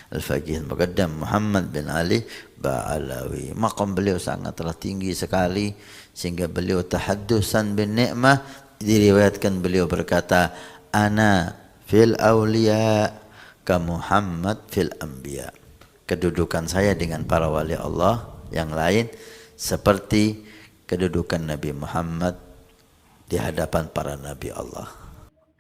Al-Faqih Al-Muqaddam Muhammad bin Ali Ba'alawi. Maqam beliau sangatlah tinggi sekali sehingga beliau tahaddusan bin ni'mah. Diriwayatkan beliau berkata, ana fil awliya ka Muhammad fil anbiya. Kedudukan saya dengan para wali Allah yang lain seperti kedudukan Nabi Muhammad di hadapan para nabi Allah.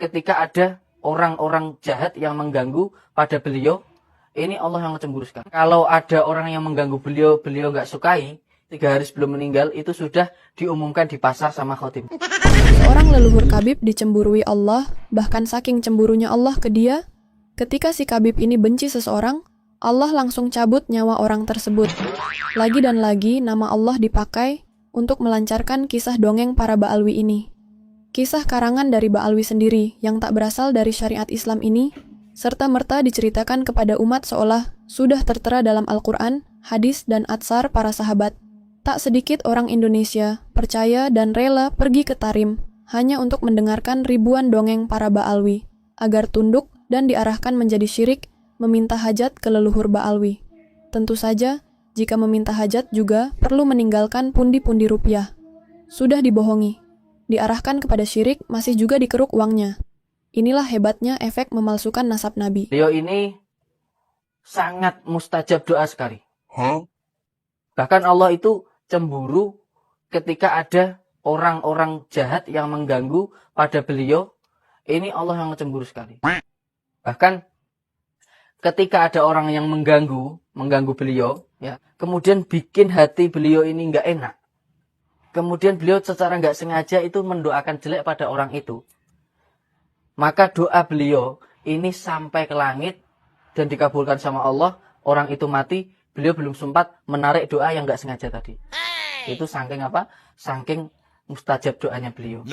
Ketika ada orang-orang jahat yang mengganggu pada beliau, ini Allah yang cemburu sekali. Kalau ada orang yang mengganggu beliau, beliau nggak sukai, 3 hari sebelum meninggal itu sudah diumumkan di pasar sama khatib. Seorang leluhur Khabib dicemburui Allah, bahkan saking cemburunya Allah ke dia, ketika si Khabib ini benci seseorang, Allah langsung cabut nyawa orang tersebut. Lagi dan lagi nama Allah dipakai untuk melancarkan kisah dongeng para Ba'alwi ini. Kisah karangan dari Ba'alwi sendiri yang tak berasal dari syariat Islam ini, serta-merta diceritakan kepada umat seolah sudah tertera dalam Al-Quran, hadis, dan atsar para sahabat. Tak sedikit orang Indonesia percaya dan rela pergi ke Tarim hanya untuk mendengarkan ribuan dongeng para Ba'alwi, agar tunduk dan diarahkan menjadi syirik, meminta hajat ke leluhur Ba'alwi. Tentu saja, jika meminta hajat juga perlu meninggalkan pundi-pundi rupiah. Sudah dibohongi, diarahkan kepada syirik masih juga dikeruk uangnya. Inilah hebatnya efek memalsukan nasab Nabi. Beliau ini sangat mustajab doa sekali. Bahkan Allah itu cemburu ketika ada orang-orang jahat yang mengganggu pada beliau. Ini Allah yang cemburu sekali. Bahkan ketika ada orang yang mengganggu beliau, ya, kemudian bikin hati beliau ini nggak enak. Kemudian beliau secara nggak sengaja itu mendoakan jelek pada orang itu. Maka doa beliau ini sampai ke langit dan dikabulkan sama Allah. Orang itu mati, beliau belum sempat menarik doa yang nggak sengaja tadi. Itu saking apa? Saking mustajab doanya beliau.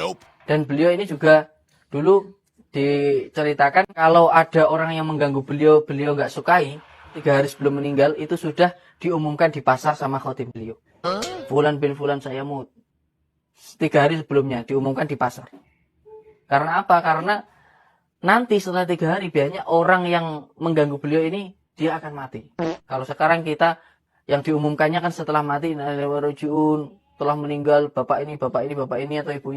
Dan beliau ini juga dulu diceritakan kalau ada orang yang mengganggu beliau nggak sukai, 3 hari sebelum meninggal itu sudah diumumkan di pasar sama khatib beliau. Fulan bin Fulan saya mau 3 hari sebelumnya diumumkan di pasar. Karena apa? Karena nanti setelah 3 hari biasanya orang yang mengganggu beliau ini dia akan mati. Kalau sekarang kita yang diumumkannya kan setelah mati, setelah meninggal bapak ini atau ibu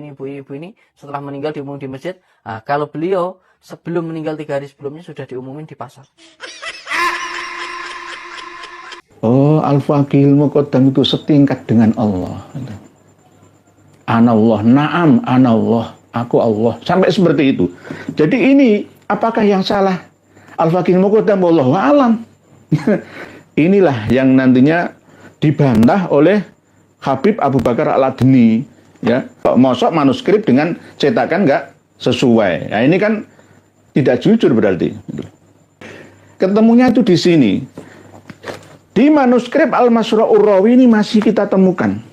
ini setelah meninggal diumum di masjid. Nah, kalau beliau sebelum meninggal 3 hari sebelumnya sudah diumumin di pasar. Oh, Al-Faqihul Muqaddam itu setingkat dengan Allah. Anallah, na'am, anallah, aku Allah. Sampai seperti itu. Jadi ini, apakah yang salah? Al-Faqihul Muqaddam, wallahu a'lam. Inilah yang nantinya dibantah oleh Habib Abu Bakar Al-Adni. Ya, mosok manuskrip dengan cetakan nggak sesuai. Nah, ini kan tidak jujur berarti. Ketemunya itu di sini. Di manuskrip Al-Masra'ur Rawi ini masih kita temukan.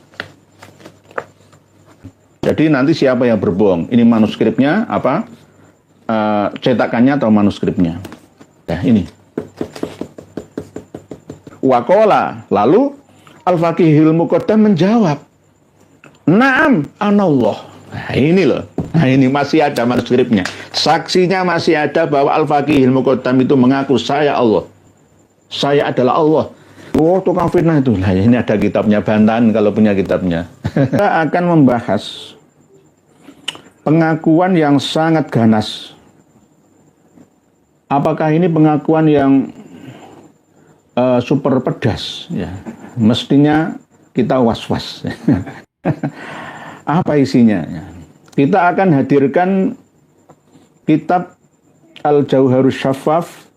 Jadi nanti siapa yang berbohong? Ini manuskripnya apa? Cetakannya atau manuskripnya? Nah, ini. Waqala, lalu Al-Faqihul Muqaddam menjawab, "Na'am, anallah." Nah, ini loh. Nah, ini masih ada manuskripnya. Saksinya masih ada bahwa Al-Faqihul Muqaddam itu mengaku saya Allah. Saya adalah Allah. Oh, tukang fitnah itu. Nah, ini ada kitabnya, bantahan kalau punya kitabnya. Kita akan membahas pengakuan yang sangat ganas. Apakah ini pengakuan yang super pedas? Ya, mestinya kita was-was. Apa isinya? Kita akan hadirkan kitab Al-Jauharus Syaffaf,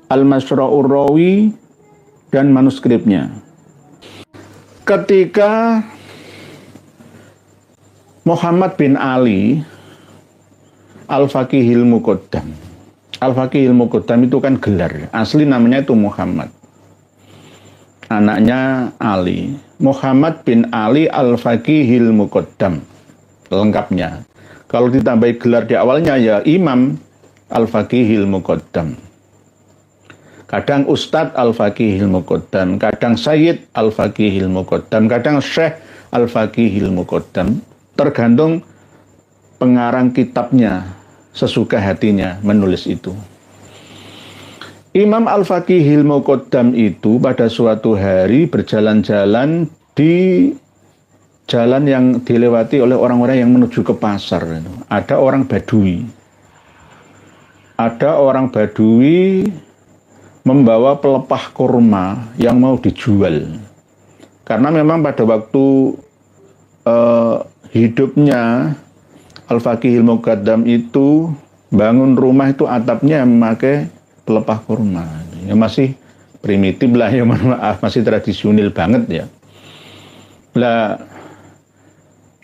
Al-Masra'ur Rawi, dan manuskripnya. Ketika Muhammad bin Ali Al-Faqihul Muqaddam, Al-Faqihul Muqaddam itu kan gelar, asli namanya itu Muhammad, anaknya Ali, Muhammad bin Ali Al-Faqihul Muqaddam, lengkapnya. Kalau ditambahi gelar di awalnya ya Imam Al-Faqihul Muqaddam. Kadang Ustadz Al-Faqihul Muqaddam, kadang Sayyid Al-Faqihul Muqaddam, kadang Syekh Al-Faqihul Muqaddam. Tergantung pengarang kitabnya, sesuka hatinya menulis itu. Imam Al-Faqihil Muqaddam itu pada suatu hari berjalan-jalan di jalan yang dilewati oleh orang-orang yang menuju ke pasar. Ada orang Badui. Ada orang Badui membawa pelepah kurma yang mau dijual. Karena memang pada waktu hidupnya Al-Faqihil Muqaddam itu bangun rumah itu atapnya memakai pelepah kurma. Ya masih primitif lah ya, maaf, masih tradisional banget ya. Lah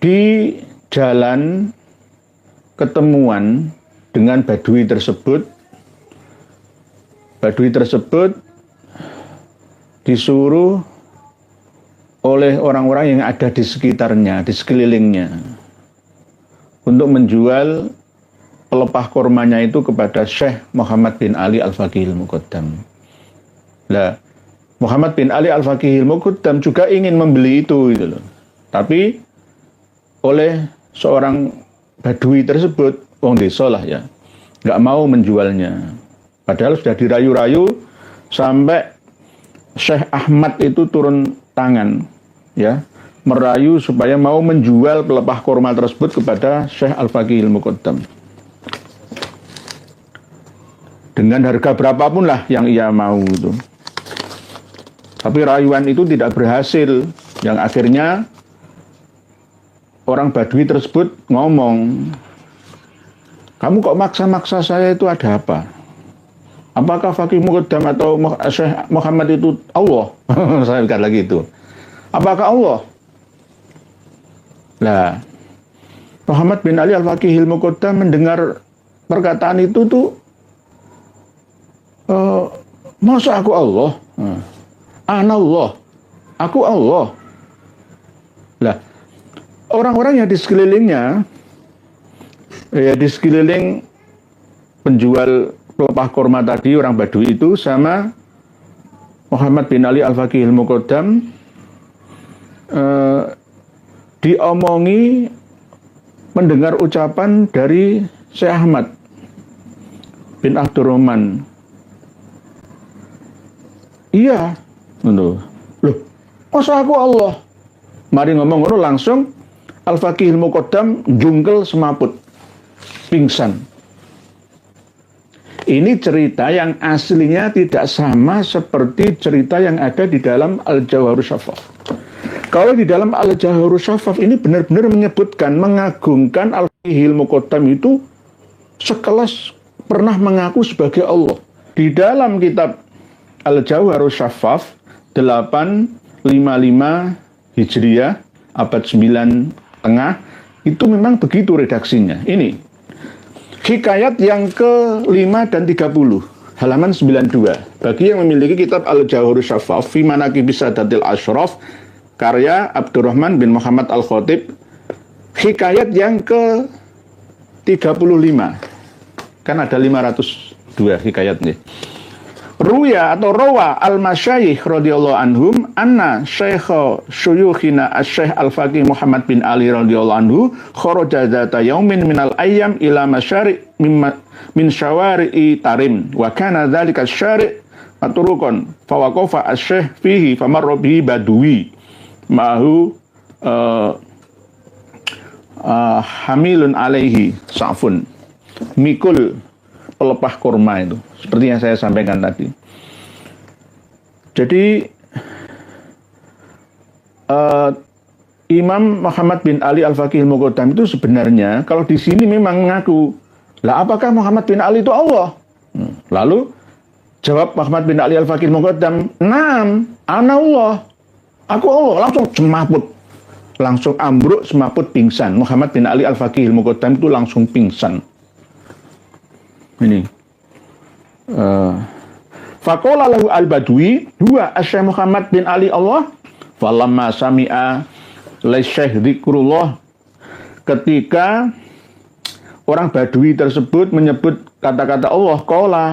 di jalan ketemuan dengan Badui tersebut. Badui tersebut disuruh oleh orang-orang yang ada di sekitarnya, di sekelilingnya, untuk menjual pelepah kurmanya itu kepada Syekh Muhammad bin Ali Al-Faqihil Muqaddam. Nah, Muhammad bin Ali Al-Faqihil Muqaddam juga ingin membeli itu gitu loh. Tapi oleh seorang Badui tersebut, wong desa lah ya, nggak mau menjualnya. Padahal sudah dirayu-rayu sampai Syekh Ahmad itu turun tangan, ya, merayu supaya mau menjual pelepah kurma tersebut kepada Syekh Al-Faqihil Muqaddam. Dengan harga berapapun lah yang ia mau itu. Tapi rayuan itu tidak berhasil. Yang akhirnya orang Badui tersebut ngomong, "Kamu kok maksa-maksa saya, itu ada apa? Apakah Faqih Muqaddam atau Syekh Muhammad itu Allah?" Saya bilang lagi itu. Apakah Allah? Nah, Muhammad bin Ali Al-Faqihil Muqaddam mendengar perkataan itu tuh, masa aku Allah? Ana Allah. Aku Allah. Lah, orang-orang yang di sekelilingnya, ya di sekeliling penjual pelepah kurma tadi, orang Badui itu, sama Muhammad bin Ali Al-Faqihil Muqaddam, diomongi mendengar ucapan dari Syekh Ahmad bin Abdurrahman. Iya, loh, masa aku Allah? Mari ngomong ngono langsung Al-Faqihil Muqaddam jungkel semaput, pingsan. Ini cerita yang aslinya tidak sama seperti cerita yang ada di dalam Al-Jawharus Syaffaf. Kalau di dalam Al-Jawharus Syaffaf ini benar-benar menyebutkan, mengagungkan Al-Faqihil Muqaddam itu sekelas pernah mengaku sebagai Allah. Di dalam kitab Al-Jawharus Syaffaf 855 Hijriah abad 9 tengah itu memang begitu redaksinya. Ini hikayat yang ke-5 dan 30 halaman 92. Bagi yang memiliki kitab Al-Jawharus Syaffaf fi Manaqibis Sadatil Asyraf karya Abdurrahman bin Muhammad Al-Khatib, hikayat yang ke-35. Kan ada 502 hikayat nih. Ruya atau rawa al-masyayikh radhiyallahu anhum anna syekha syuyukhina asy-syekh al-faqih Muhammad bin Ali radhiyallahu anhu kharaja dzata yaumin minal ayyam ila masyari' min syawari'i Tarim wa kana dzalika asy-syari' matruqan fa waqafa asy-syekh fihi famarra bihi badui mahu hamilun alaihi sa'fun, mikul pelepah kurma itu, seperti yang saya sampaikan tadi. Jadi Imam Muhammad bin Ali Al-Faqihil Muqaddam itu sebenarnya kalau di sini memang mengaku, lah apakah Muhammad bin Ali itu Allah? Lalu jawab Muhammad bin Ali Al-Faqihil Muqaddam, "Naam, ana Allah. Aku Allah." Langsung semaput, langsung ambruk, semaput, pingsan. Muhammad bin Ali Al-Faqihil Muqaddam itu langsung pingsan. Ini faqala lahu al-badwi huwa asy-syekh Muhammad bin Ali Allah falamma sami'a lasyekh dzikrullah. Ketika orang Badui tersebut menyebut kata-kata Allah, qala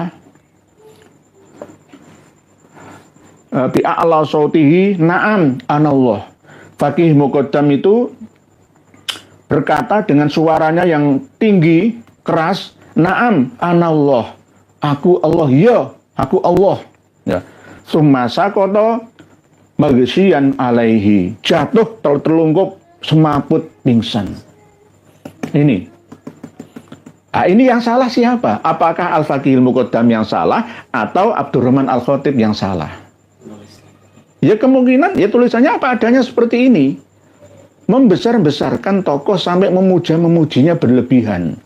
bi a'la sautihi na'am anallah. Faqih Muqaddam itu berkata dengan suaranya yang tinggi, keras, "Na'am, anallah. Aku Allah, ya, Aku Allah. Ya. Summa sakoto maghsyian alaihi. Jatuh terlungkup semaput pingsan. Ini. Nah, ini yang salah siapa? Apakah Al-Faqihul Muqaddam yang salah atau Abdurrahman Al-Khatib yang salah? Ya kemungkinan ya tulisannya apa adanya seperti ini. Membesar-besarkan tokoh sampai memuja-memujinya berlebihan.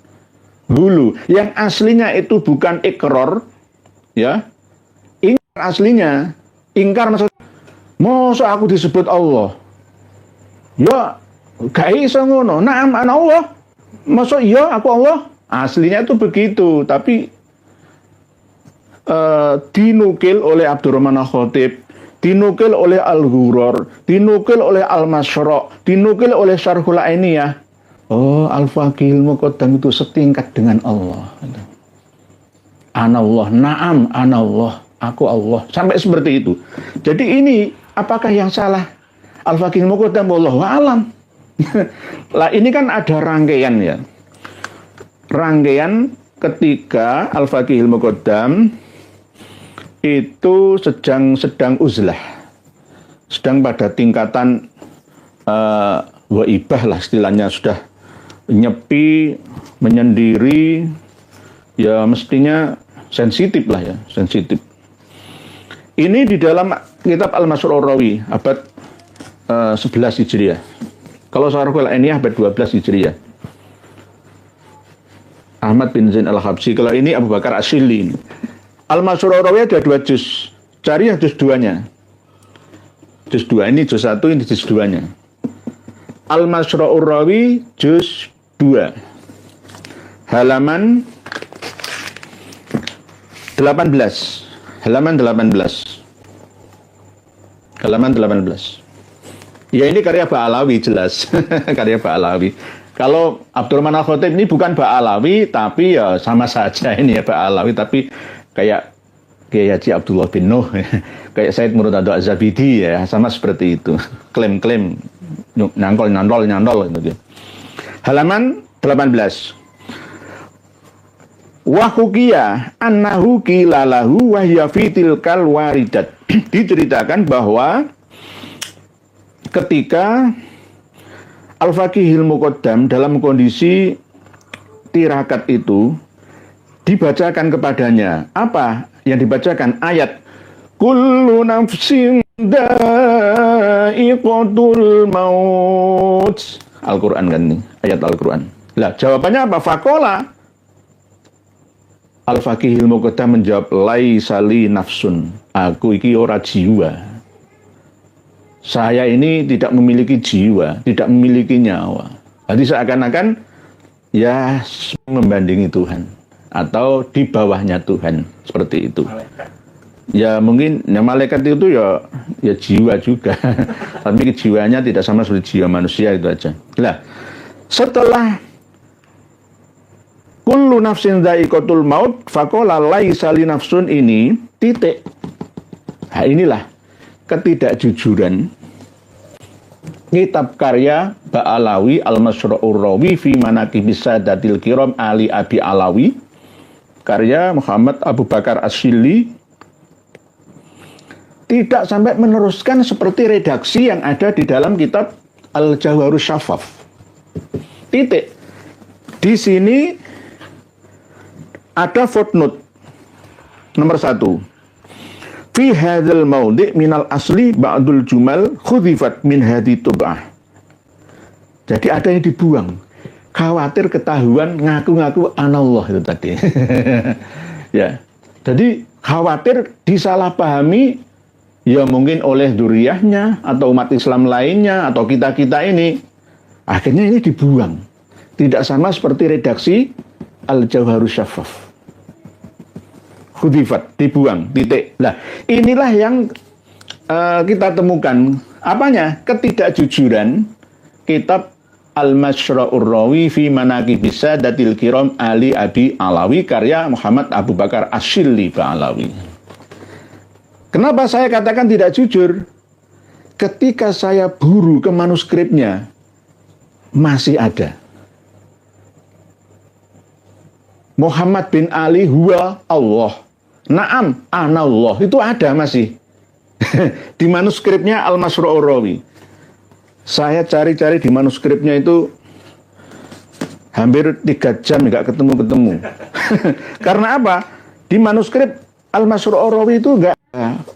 Dulu yang aslinya itu bukan ikror, ya. Ingkar aslinya. Ingkar masa aku disebut Allah. Ya gak iso ngono. Naam ana Allah. Masa iya aku Allah? Aslinya itu begitu, tapi dinukil oleh Abdurrahman Al-Khatib, dinukil oleh Al-Ghuror, dinukil oleh Al-Masyra', dinukil oleh Syarhul Ainiyah. Oh, Al-Faqihul Muqaddam itu setingkat dengan Allah. Anallah, na'am, anallah, aku Allah. Sampai seperti itu. Jadi ini, apakah yang salah? Al-Faqihul Muqaddam, wallahu a'lam. Lah ini kan ada rangkaian ya. Rangkaian ketika Al-Faqihul Muqaddam itu sedang uzlah, sedang pada tingkatan waibah lah istilahnya, sudah nyepi, menyendiri, ya mestinya sensitif lah ya, sensitif. Ini di dalam kitab Al-Masrur Rawi abad 11 Hijriah. Kalau Syarhul Ainiyah abad 12 Hijriah. Ahmad bin Zain Al-Habsyi. Kalau ini Abu Bakar Asyili. Al-Masrur Rawi ada 2 juz. Cari yang juz 2-nya. Juz 2 ini juz 1, ini juz 2-nya. Al-Masrur Rawi juz 2. Halaman 18. Halaman 18. Halaman 18. Ya ini karya Ba'alawi jelas. Karya Ba'alawi. Kalau Abdurrahman Al-Khatib ini bukan Ba'alawi, tapi ya sama saja ini ya Ba'alawi, tapi kayak Kiai Haji Abdullah bin Nuh, kayak Said Murtadho Az-Zabidi ya, sama seperti itu. Klaim-klaim, nyantol gitu. Halaman 18. Wa hukiya annahu qilalahu wa hiya fi tilkal waridat. Diceritakan bahwa ketika Al-Faqihul Muqaddam dalam kondisi tirakat itu dibacakan kepadanya. Apa yang dibacakan? Ayat kullu nafsin dha'iqatul maut. Al-Quran kan ini, ayat Al-Quran. Lah jawabannya apa? Faqala Al-Faqihul Muqaddam menjawab laisa li nafsun. Aku iki ora jiwa. Saya ini tidak memiliki jiwa, tidak memiliki nyawa. Jadi seakan-akan ya membandingi Tuhan atau di bawahnya Tuhan, seperti itu. Ya mungkin ya, malaikat itu ya jiwa juga, tapi jiwanya tidak sama seperti jiwa manusia, itu aja. Nah, setelah kullu nafsin dha'iqatul maut faqala laisa li nafsun ini titik. Nah, inilah ketidakjujuran kitab karya Ba'alawi Al-Masrur Rawi fi Manaqibis Sadatil Kiram Ali Abi Alawi, karya Muhammad Abu Bakar Asyili, tidak sampai meneruskan seperti redaksi yang ada di dalam kitab Al-Jawharus Syafaf. Titik. Di sini ada footnote nomor 1. Fi hadzal maudhi' minal asli ba'dul jumal khudhifat min hadhi tub'ah. Jadi ada yang dibuang. Khawatir ketahuan ngaku-ngaku anallah itu tadi. Ya. Jadi khawatir disalahpahami ya mungkin oleh dzurriyyahnya atau umat Islam lainnya atau kita-kita ini. Akhirnya ini dibuang. Tidak sama seperti redaksi Al-Jawharus Syafaf. Khudifat, dibuang, titik. Nah, inilah yang kita temukan. Apanya? Ketidakjujuran kitab Al-Masrur Rawi fi Manaqibis Sadatil Kiram Ali Abi Alawi, karya Muhammad Abu Bakar Asyili Ba'alawi. Kenapa saya katakan tidak jujur? Ketika saya buru ke manuskripnya, masih ada. Muhammad bin Ali huwa Allah. Naam, anallah. Itu ada masih. Di manuskripnya Al-Masru'ur Rawi. Saya cari-cari di manuskripnya itu hampir 3 jam nggak ketemu-ketemu. Karena apa? Di manuskrip Al-Masru'ur Rawi itu nggak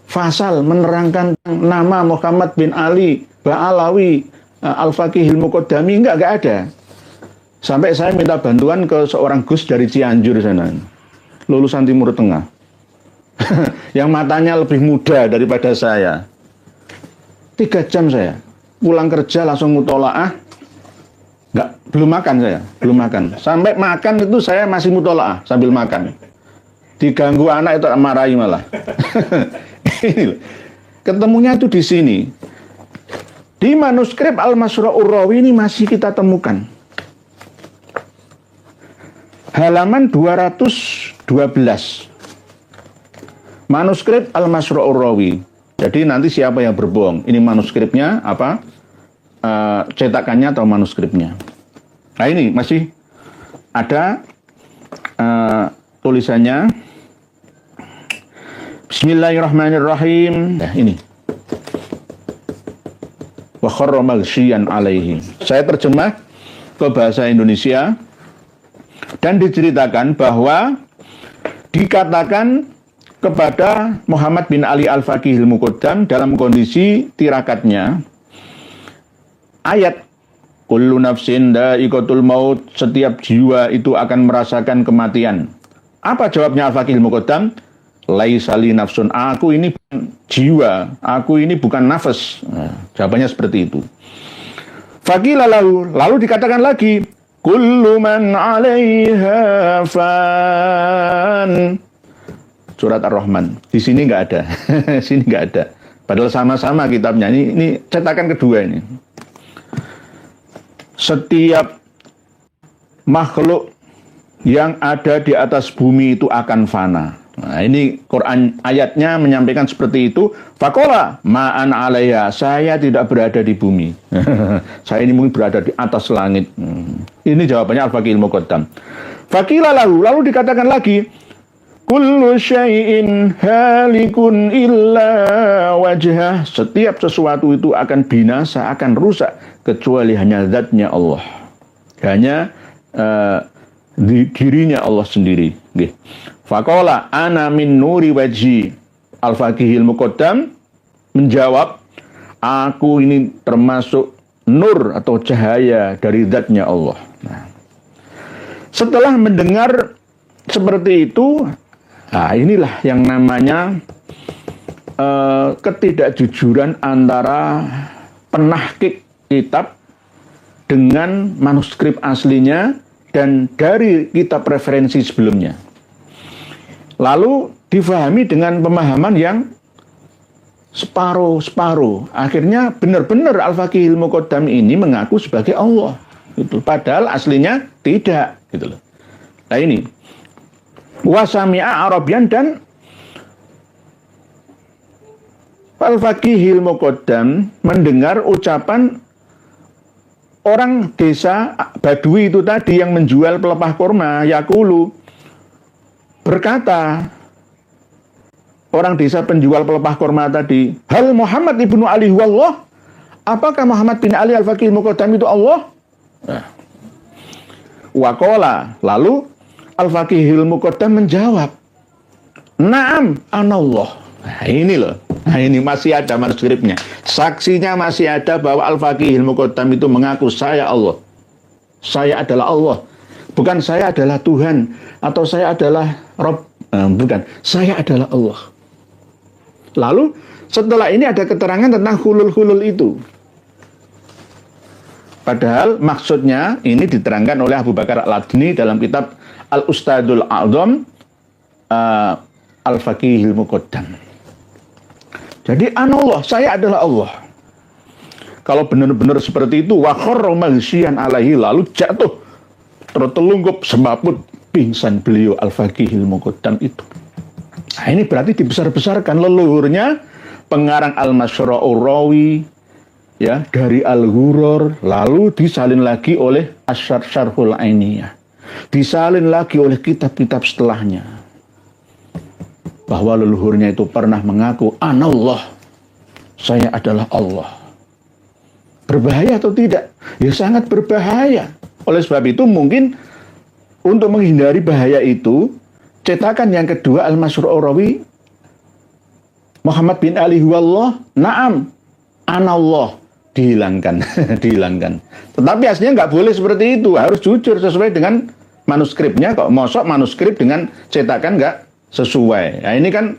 fasal menerangkan nama Muhammad bin Ali Ba'alawi Al-Faqihil Muqaddami, nggak ada. Sampai saya minta bantuan ke seorang Gus dari Cianjur sana, lulusan Timur Tengah. Yang matanya lebih muda daripada saya. 3 jam saya pulang kerja langsung mutolaah. Belum makan saya, belum makan. Sampai makan itu saya masih mutolaah sambil makan. Diganggu anak itu marahi malah. Ini loh. Ketemunya itu di sini. Di manuskrip Al-Masru'ur Rawi ini masih kita temukan. Halaman 212. Manuskrip Al-Masru'ur Rawi. Jadi nanti siapa yang berbohong? Ini manuskripnya apa? Cetakannya atau manuskripnya? Nah ini masih ada tulisannya. Bismillahirrahmanirrahim. Nah ini. Wa kharra maghsyian alaihi. Saya terjemah ke bahasa Indonesia dan diceritakan bahwa dikatakan kepada Muhammad bin Ali Al-Faqihil Muqaddam dalam kondisi tirakatnya ayat kullu nafsin dha'iqatul maut, setiap jiwa itu akan merasakan kematian. Apa jawabnya Al-Faqihil Muqaddam? Laisa li nafsun, aku ini bukan jiwa, aku ini bukan nafas. Nah, jawabannya seperti itu. Faqila lahu, lalu dikatakan lagi kullu man 'alaiha fan. Surat Ar-Rahman. Di sini nggak ada. Sini nggak ada. Padahal sama-sama kitabnya. Ini cetakan kedua ini. Setiap makhluk yang ada di atas bumi itu akan fana. Nah, ini Quran ayatnya menyampaikan seperti itu. Faqala ma'an 'alaiha. Saya tidak berada di bumi. Saya ini mungkin berada di atas langit. Ini jawabannya Al-Faqihil Muqaddam. Faqila lahu, lalu dikatakan lagi, kullu syai'in halikun illa wajhah. Setiap sesuatu itu akan binasa, akan rusak, kecuali hanya zatnya Allah. Hanya dirinya Allah sendiri. Faqala ana min nuri wajhi. Al-Faqihil Muqaddam menjawab, aku ini termasuk nur atau cahaya dari zatnya Allah. Nah, setelah mendengar seperti itu, nah inilah yang namanya ketidakjujuran antara penahqiq kitab dengan manuskrip aslinya dan dari kitab referensi sebelumnya. Lalu difahami dengan pemahaman yang separuh-separuh. Akhirnya benar-benar Al-Faqihil Muqaddam ini mengaku sebagai Allah. Gitu. Padahal aslinya tidak. Gitu loh. Nah ini. Wasami'a Arabian, dan Al-Faqihil Muqaddam mendengar ucapan orang desa Badui itu tadi yang menjual pelepah kurma, yaqulu, berkata orang desa penjual pelepah kurma tadi, hal Muhammad ibnu Ali wallah, apakah Muhammad bin Ali Al-Faqihil Muqaddam itu Allah? Waqala, lalu Al-Faqihil Muqaddam menjawab, na'am anallah. Nah ini loh, nah ini masih ada manuskripnya, saksinya masih ada bahwa Al-Faqihil Muqaddam itu mengaku saya Allah, saya adalah Allah, bukan saya adalah Tuhan atau saya adalah Rabb, bukan, saya adalah Allah. Lalu setelah ini ada keterangan tentang hulul-hulul itu. Padahal maksudnya ini diterangkan oleh Abu Bakar Al-Adni dalam kitab Al-Ustadul A'zam Al-Faqihil Muqaddam. Jadi anallah, saya adalah Allah. Kalau benar-benar seperti itu, wa kharra maghsyian alaihi, lalu jatuh tertelungkup semaput pingsan beliau Al-Faqihil Muqaddam itu. Nah, ini berarti dibesar-besarkan leluhurnya pengarang Al-Masru'ur Rawi ya dari Al-Ghurur, lalu disalin lagi oleh Asy-Syarhul Ainiyah, disalin lagi oleh kitab-kitab setelahnya. bahwa leluhurnya itu pernah mengaku Anallah, saya adalah Allah. Berbahaya atau tidak? Ya sangat berbahaya. Oleh sebab itu mungkin untuk menghindari bahaya itu, cetakan yang kedua Al-Masyhur Urawi, Muhammad bin Ali huwallah, na'am, anallah, dihilangkan. Dihilangkan. Tetapi aslinya nggak boleh seperti itu, harus jujur sesuai dengan manuskripnya. Kok mosok manuskrip dengan cetakan nggak sesuai. Nah, ini kan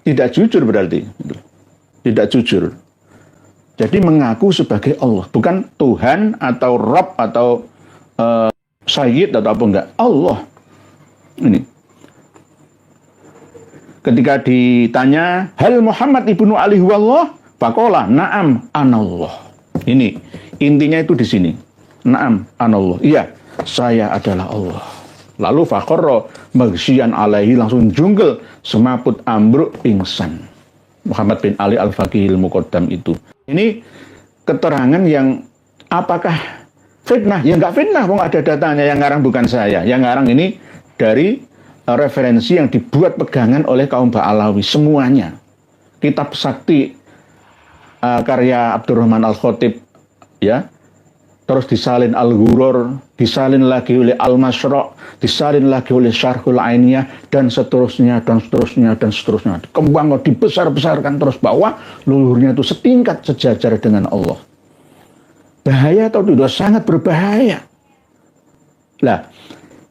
tidak jujur berarti. Tidak jujur. Jadi mengaku sebagai Allah, bukan Tuhan atau Rabb atau Sayyid atau apa enggak. Allah. Ini. Ketika ditanya, hal Muhammad ibnu Ali huwallah? Faqala, na'am anallah. Ini intinya itu di sini. Na'am anallah. Iya, saya adalah Allah. Lalu faqarra maghsyian alaihi, langsung junggel, semaput ambruk pingsan. Muhammad bin Ali Al-Faqihil Muqaddam itu. Ini keterangan yang apakah fitnah? Ya nggak fitnah, kok ada datanya. Yang ngarang bukan saya. Yang ngarang ini dari referensi yang dibuat pegangan oleh kaum Ba'alawi semuanya. Kitab sakti karya Abdurrahman Al-Khatib, ya. Terus disalin Al-Ghurur, disalin lagi oleh Al-Masra', disalin lagi oleh Syarhul Ainiyah, dan seterusnya, dan seterusnya, dan seterusnya. Kembang dibesar-besarkan terus bahwa leluhurnya itu setingkat sejajar dengan Allah. Bahaya atau tidak? Sangat berbahaya. Nah,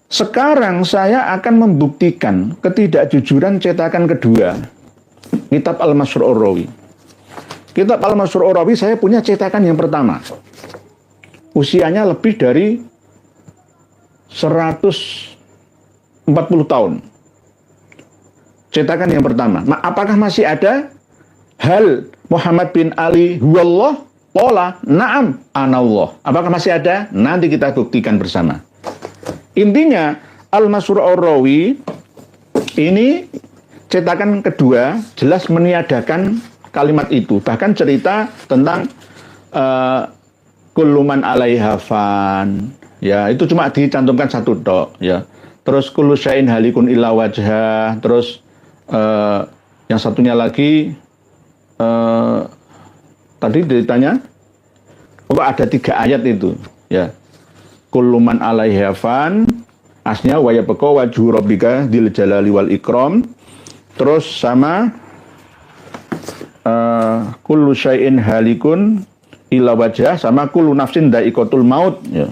sekarang saya akan membuktikan ketidakjujuran cetakan kedua, Kitab Al-Masyhur Urawi. Kitab Al-Masyhur Urawi saya punya cetakan yang pertama. Usianya lebih dari 140 tahun. Cetakan yang pertama. Nah, apakah masih ada? Hal Muhammad bin Ali huwallah? Qala na'am anallah. Apakah masih ada? Nanti kita buktikan bersama. Intinya Al-Masyhur Urawi ini cetakan kedua jelas meniadakan kalimat itu. Bahkan cerita tentang kulluman alaiha fan, ya itu cuma dicantumkan satu tok, ya. Terus kullu syai'in halikun illa wajhah. Terus yang satunya lagi tadi ditanya, oh ada 3 ayat itu, ya. Kulluman alaiha fan, asnya wa yabqa wajhu rabbika dzil jalali wal ikram. Terus sama kullu syai'in halikun illa wajah, sama kullu nafsin dha'iqatul maut, ya.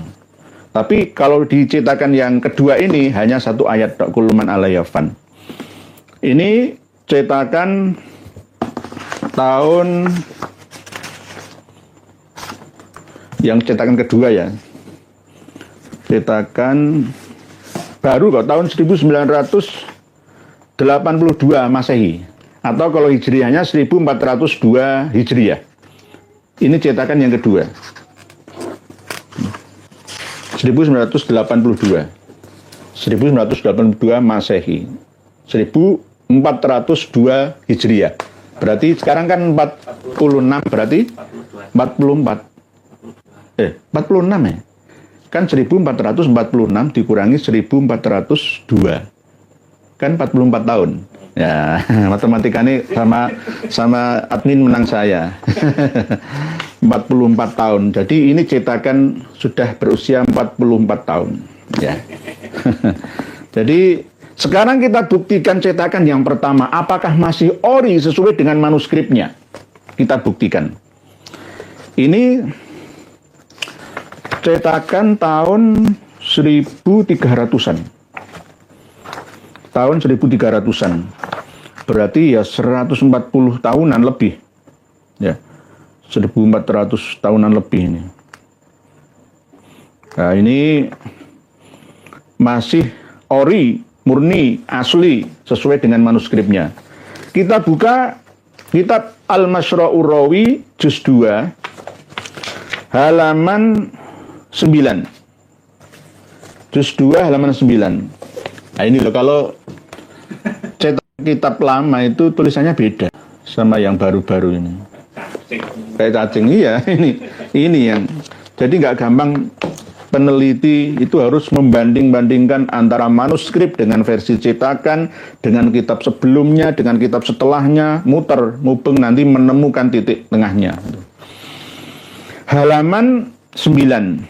Tapi kalau dicetakan yang kedua ini hanya satu ayat, kullu man alaiha fan. Ini cetakan tahun yang cetakan kedua, ya. Cetakan baru kok, tahun 1982 Masehi, atau kalau Hijriahnya 1402 Hijriah. Ini cetakan yang kedua. 1982. 1982 Masehi. 1402 Hijriah. Berarti sekarang kan 46, berarti 44. 46 ya. Kan 1446 dikurangi 1402. Kan 44 tahun. Ya, matematika ini sama admin menang saya. 44 tahun. Jadi ini cetakan sudah berusia 44 tahun, ya. Jadi sekarang kita buktikan cetakan yang pertama, apakah masih ori sesuai dengan manuskripnya. Kita buktikan. Ini cetakan tahun 1300-an. Tahun 1300-an. Berarti ya 140 tahunan lebih. Ya. 1400 tahunan lebih ini. Nah, ini masih ori, murni, asli sesuai dengan manuskripnya. Kita buka kitab Al-Masyhur Urawi juz 2 halaman 9. Juz 2 halaman 9. Nah, ini loh, kalau cetak kitab lama itu tulisannya beda sama yang baru-baru ini. Kayak cacing, iya, ini yang jadi nggak gampang peneliti itu harus membanding-bandingkan antara manuskrip dengan versi cetakan, dengan kitab sebelumnya, dengan kitab setelahnya, muter, mubeng nanti menemukan titik tengahnya. Halaman 9.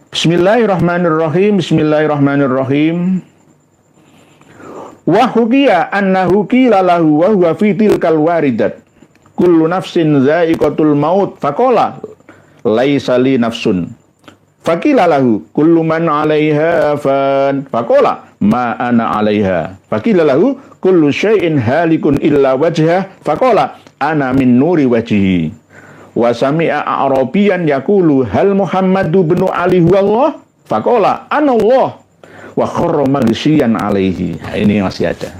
Bismillahirrahmanirrahim. Bismillahirrahmanirrahim. Wa hukiya annahu qila lahu wa huwa fi tilkal waridat. Kullu nafsin dha'iqatul maut. Faqala laisa li nafsun. Faqila lahu kullu man 'alaiha fan. Faqala ma ana 'alaiha. Faqila lahu kullu syai'in halikun illa wajhah. Faqala ana min nuri wajhi. Wa sami'a a'rabiyan yaqulu hal Muhammadu bin Ali huwallah. Faqala ana Allah. Wa kharra maghsyiyan 'alaihi. Nah, ini masih ada.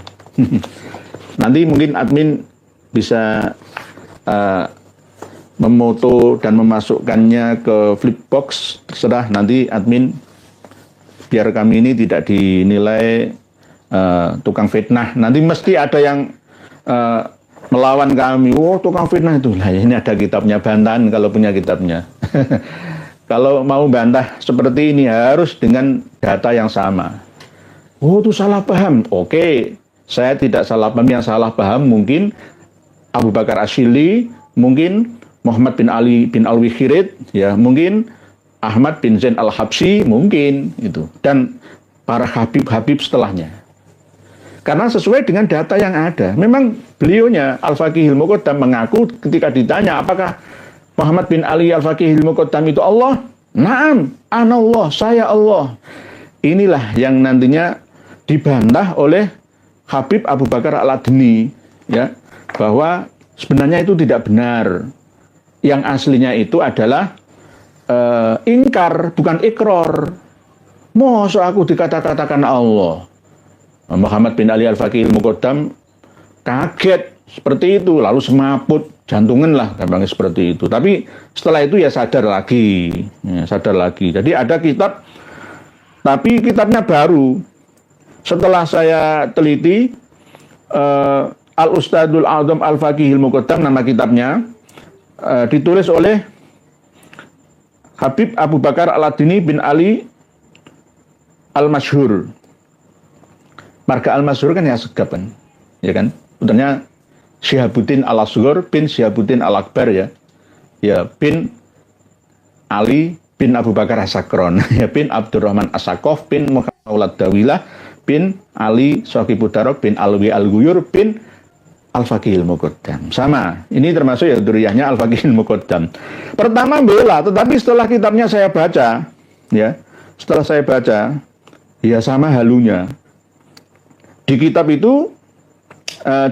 Nanti mungkin admin bisa memoto dan memasukkannya ke flipbox, terserah nanti admin, biar kami ini tidak dinilai tukang fitnah. Nanti mesti ada yang melawan kami, oh tukang fitnah itu. Lah ini ada kitabnya, bantahan kalau punya kitabnya. Kalau mau bantah seperti ini harus dengan data yang sama. Oh itu salah paham. Oke, saya tidak salah paham, yang salah paham mungkin Abu Bakar Asyili, mungkin Muhammad bin Ali bin Alwi-Khirid, ya mungkin Ahmad bin Zain Al-Habsyi, mungkin itu, dan para habib-habib setelahnya. Karena sesuai dengan data yang ada. Memang beliaunya Al-Faqihil Muqaddam mengaku ketika ditanya apakah Muhammad bin Ali Al-Faqihil Muqaddam itu Allah? Naam, ana Allah, saya Allah. Inilah yang nantinya dibantah oleh Habib Abu Bakar Al-Adni, ya, bahwa sebenarnya itu tidak benar. Yang aslinya itu adalah ingkar, bukan ikror. Masa aku dikata-katakan Allah? Muhammad bin Ali Al-Faqihil Muqaddam kaget seperti itu, lalu semaput, jantungan lah, gampangnya seperti itu. Tapi setelah itu ya sadar lagi. Jadi ada kitab, tapi kitabnya baru. Setelah saya teliti, Al-Ustadul A'zam Al-Faqihil Muqaddam, nama kitabnya, ditulis oleh Habib Abu Bakar Al-Adni bin Ali Al-Masyhur. Marga Al-Masyhur kan ya segap kan, ya kan? Sebenarnya Syihabuddin Al-Asghar bin Syihabuddin Al-Akbar, ya. Ya, bin Ali bin Abu Bakar As-Sakron, ya, bin Abdurrahman As-Sakof bin Muhammad Dawilah bin Ali Sohibuddarok bin Alwi Al-Guyur bin Al-Faqihil Muqaddam. Sama, ini termasuk ya duriyahnya Al-Faqihil Muqaddam. Pertama bela, tetapi setelah kitabnya saya baca, ya, setelah saya baca, ya sama halunya. Di kitab itu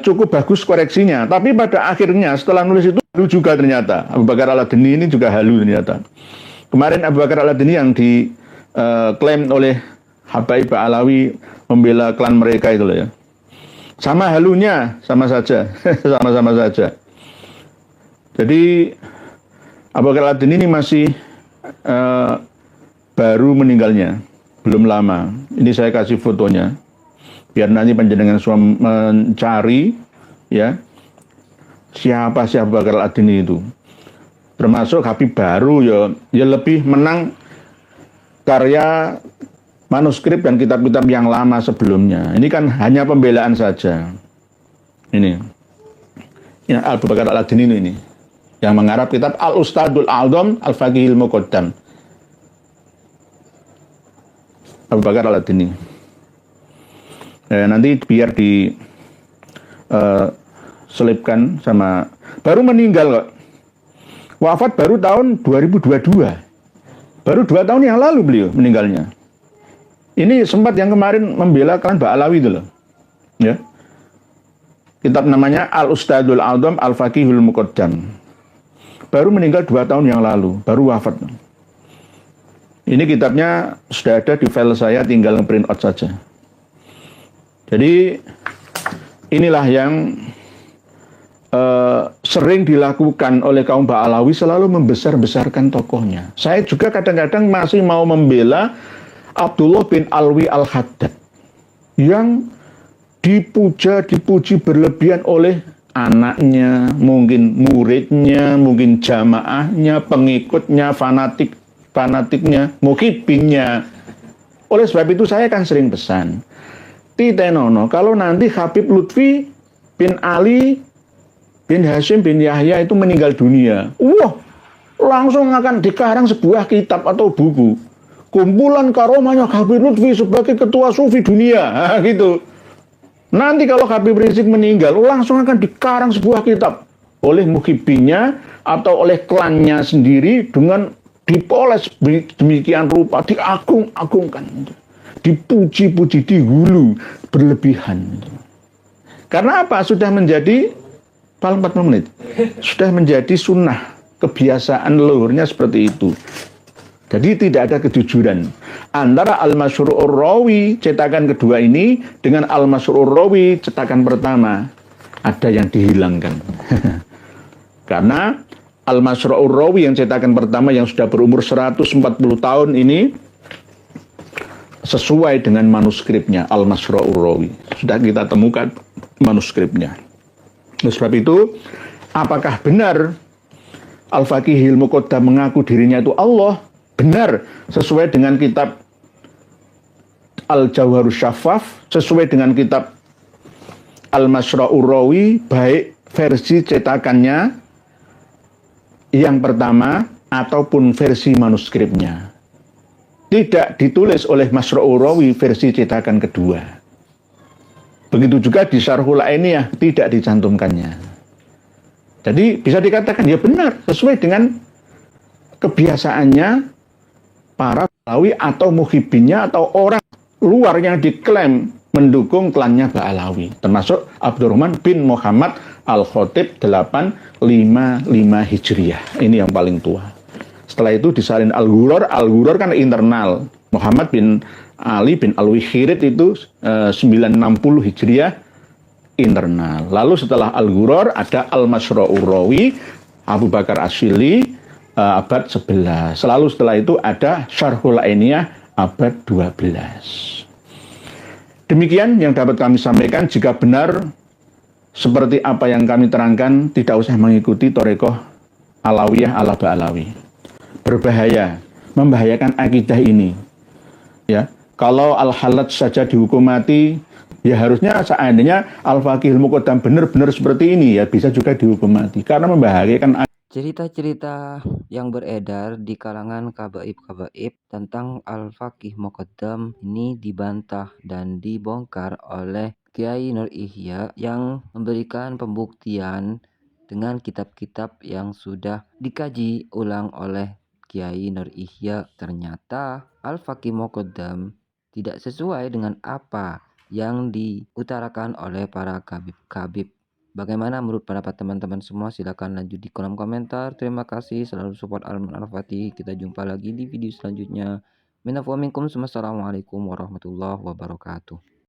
cukup bagus koreksinya, tapi pada akhirnya setelah nulis itu halu juga ternyata. Abu Bakar Al-Adni ini juga halu ternyata. Kemarin Abu Bakar Al-Adni yang diklaim oleh Habaib Alawi membela klan mereka itu loh, ya. Sama halunya, sama saja. Sama-sama saja. Jadi Abu Bakar Al-Adni ini masih baru meninggalnya, belum lama. Ini saya kasih fotonya, biar nanti panjenengan semua mencari, ya, siapa sih Abu Bakar Al-Adni itu. Termasuk Habib baru, ya lebih menang karya manuskrip dan kitab-kitab yang lama sebelumnya. Ini kan hanya pembelaan saja. Ini Abu Bakar Al-Adni ini yang menggarap kitab Al-Ustadul A'zam Al-Faqihil Muqaddam. Abu Bakar Al-Adni. Nanti biar selipkan sama, baru meninggal kok. Wafat baru tahun 2022. Baru 2 tahun yang lalu beliau meninggalnya. Ini sempat yang kemarin membela klan Ba'alawi itu loh, ya. Kitab namanya Al-Ustadul A'zam Al-Faqihul Muqaddam. Baru meninggal 2 tahun yang lalu, baru wafat. Ini kitabnya sudah ada di file saya, tinggal print out saja. Jadi inilah yang sering dilakukan oleh kaum Ba'alawi, selalu membesar-besarkan tokohnya. Saya juga kadang-kadang masih mau membela Abdullah bin Alwi Al-Haddad yang dipuji berlebihan oleh anaknya, mungkin muridnya, mungkin jamaahnya, pengikutnya, fanatik fanatiknya, mukibinnya. Oleh sebab itu saya kan sering pesan, titenono kalau nanti Habib Lutfi bin Ali bin Hashim bin Yahya itu meninggal dunia, wah, langsung akan dikarang sebuah kitab atau buku. Kumpulan karomahnya Habib Lutfi sebagai ketua sufi dunia, nah, gitu. Nanti kalau Habib Rizik meninggal, langsung akan dikarang sebuah kitab oleh muhibbinya atau oleh klannya sendiri dengan dipoles demikian rupa, diagung-agungkan, dipuji-puji, dihulu berlebihan. Karena apa? Sudah menjadi 40 menit. Sudah menjadi sunnah, kebiasaan leluhurnya seperti itu. Jadi tidak ada kejujuran antara Al-Masyru'ur Rawi cetakan kedua ini dengan Al-Masyru'ur Rawi cetakan pertama. Ada yang dihilangkan. Karena Al-Masyru'ur Rawi yang cetakan pertama yang sudah berumur 140 tahun ini sesuai dengan manuskripnya Al-Masyru'ur Rawi. Sudah kita temukan manuskripnya. Oleh sebab itu, apakah benar Al-Faqihil Muqaddam mengaku dirinya itu Allah? Benar, sesuai dengan kitab Al-Jawharus Syaffaf, sesuai dengan kitab Al-Masyru'ur Rawi, baik versi cetakannya yang pertama ataupun versi manuskripnya. Tidak ditulis oleh Masyru'ur Rawi versi cetakan kedua. Begitu juga di Syarhul Ainiyah tidak dicantumkannya. Jadi bisa dikatakan ya benar sesuai dengan kebiasaannya para Ba'alawi atau muhibbinnya atau orang luar yang diklaim mendukung klannya Ba'alawi, termasuk Abdurrahman bin Muhammad Al-Khatib 855 Hijriah. Ini yang paling tua. Setelah itu disalin Al-Ghuror. Al-Ghuror kan internal. Muhammad bin Ali bin Al-Wikhirid itu 960 Hijriah internal. Lalu setelah Al-Ghuror ada Al-Masyru'ur Rawi Abu Bakar Asyili abad 11. Selalu setelah itu ada Syarhul Ainiyah abad 12. Demikian yang dapat kami sampaikan. Jika benar seperti apa yang kami terangkan, tidak usah mengikuti Thariqah Alawiyah ala Ba'alawi. Berbahaya, membahayakan akidah ini. Ya, kalau Al-Halat saja dihukum mati, ya harusnya seandainya Al-Faqihil Muqaddam benar-benar seperti ini, ya bisa juga dihukum mati karena membahayakan. Cerita-cerita yang beredar di kalangan kabaib-kabaib tentang Al-Faqih Muqaddam ini dibantah dan dibongkar oleh Kiai Nur Ihya yang memberikan pembuktian dengan kitab-kitab yang sudah dikaji ulang oleh Kiai Nur Ihya. Ternyata Al-Faqih Muqaddam tidak sesuai dengan apa yang diutarakan oleh para kabib-kabib. Bagaimana menurut pendapat teman-teman semua? Silakan lanjut di kolom komentar. Terima kasih selalu support Alman Al-Fatih. Kita jumpa lagi di video selanjutnya. Minafu minkum. Wassalamualaikum warahmatullahi wabarakatuh.